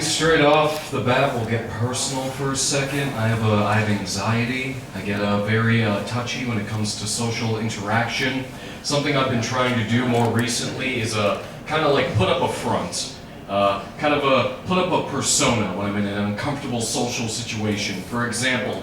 we straight off the bat will get personal for a second. I have anxiety. I get very touchy when it comes to social interaction. Something I've been trying to do more recently is kind of like put up a front. Put up a persona when I'm in an uncomfortable social situation. For example,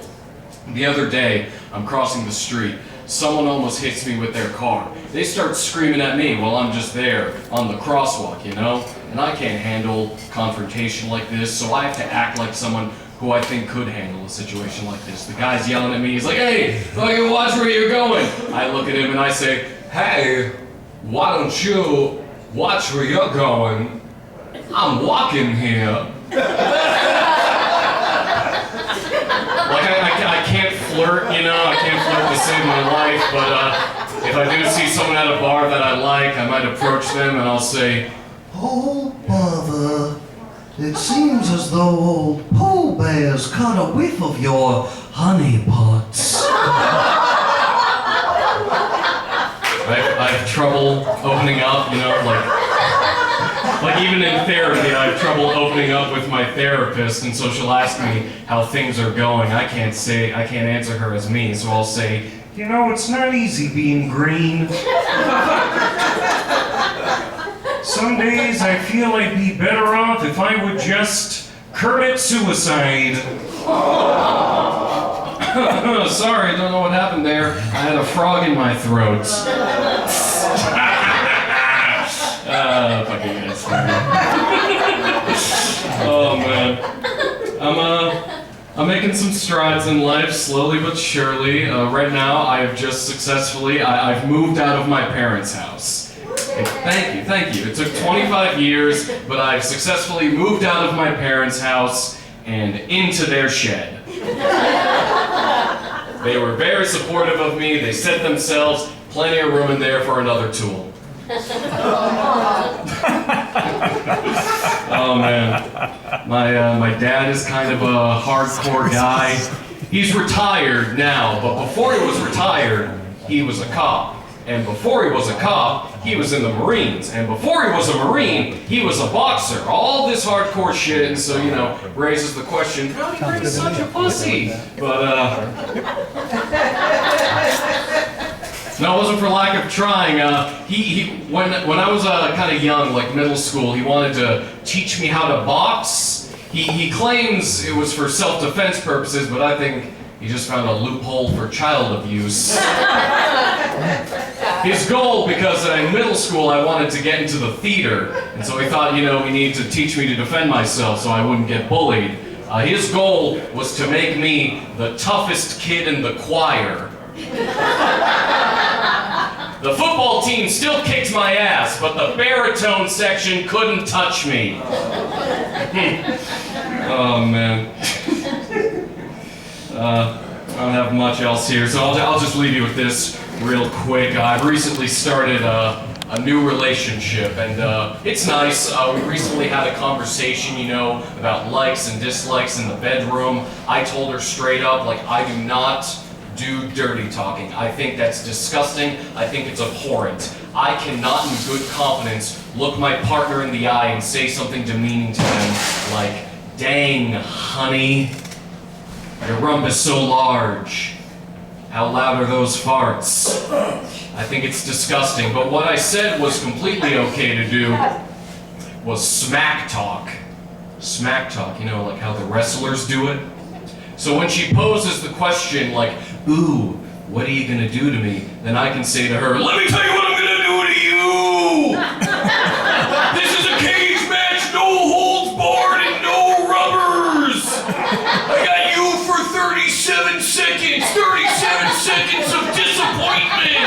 the other day, I'm crossing the street. Someone almost hits me with their car. They start screaming at me while I'm just there on the crosswalk, you know? And I can't handle confrontation like this, so I have to act like someone who I think could handle a situation like this. The guy's yelling at me, he's like, "Hey, fucking watch where you're going." I look at him and I say, "Hey, why don't you watch where you're going? I'm walking here." I can't flirt, you know, I can't flirt to save my life, but if I do see someone at a bar that I like, I might approach them and I'll say, "Oh, bother. It seems as though old Pooh Bear's caught a whiff of your honey pots." I have trouble opening up, you know, like even in therapy, I have trouble opening up with my therapist, and so she'll ask me how things are going. I can't answer her as me, so I'll say, "You know, it's not easy being green. Some days I feel I'd be better off if I would just commit suicide." Sorry, don't know what happened there. I had a frog in my throat. Fucking yes. Oh man. I'm making some strides in life, slowly but surely. Right now, I have just successfully, I've moved out of my parents' house. Thank you. It took 25 years, but I've successfully moved out of my parents' house and into their shed. They were very supportive of me. They said themselves, plenty of room in there for another tool. Oh man, my dad is kind of a hardcore guy. He's retired now, but before he was retired, he was a cop. And before he was a cop, he was in the Marines. And before he was a Marine, he was a boxer. All this hardcore shit, and so, you know, raises the question, how do you bring such a pussy? But, no, it wasn't for lack of trying. When I was kind of young, like middle school, he wanted to teach me how to box. He claims it was for self-defense purposes, but I think he just found a loophole for child abuse. His goal, because in middle school I wanted to get into the theater, and so he thought, you know, he needed to teach me to defend myself so I wouldn't get bullied. His goal was to make me the toughest kid in the choir. The football team still kicked my ass, but the baritone section couldn't touch me. Oh man. I don't have much else here, so I'll just leave you with this real quick. I've recently started a new relationship, and it's nice. We recently had a conversation, you know, about likes and dislikes in the bedroom. I told her straight up, like, I do not do dirty talking. I think that's disgusting. I think it's abhorrent. I cannot in good confidence look my partner in the eye and say something demeaning to them like, "Dang, honey, your rump is so large. How loud are those farts?" I think it's disgusting, but what I said was completely okay to do was smack talk. Smack talk, you know, like how the wrestlers do it. So when she poses the question like, "Ooh, what are you gonna do to me?" then I can say to her, "Let me tell you what I'm gonna do to you! This is a cage match, no holds barred and no rubbers! I got you for 37 seconds! 37 seconds of disappointment!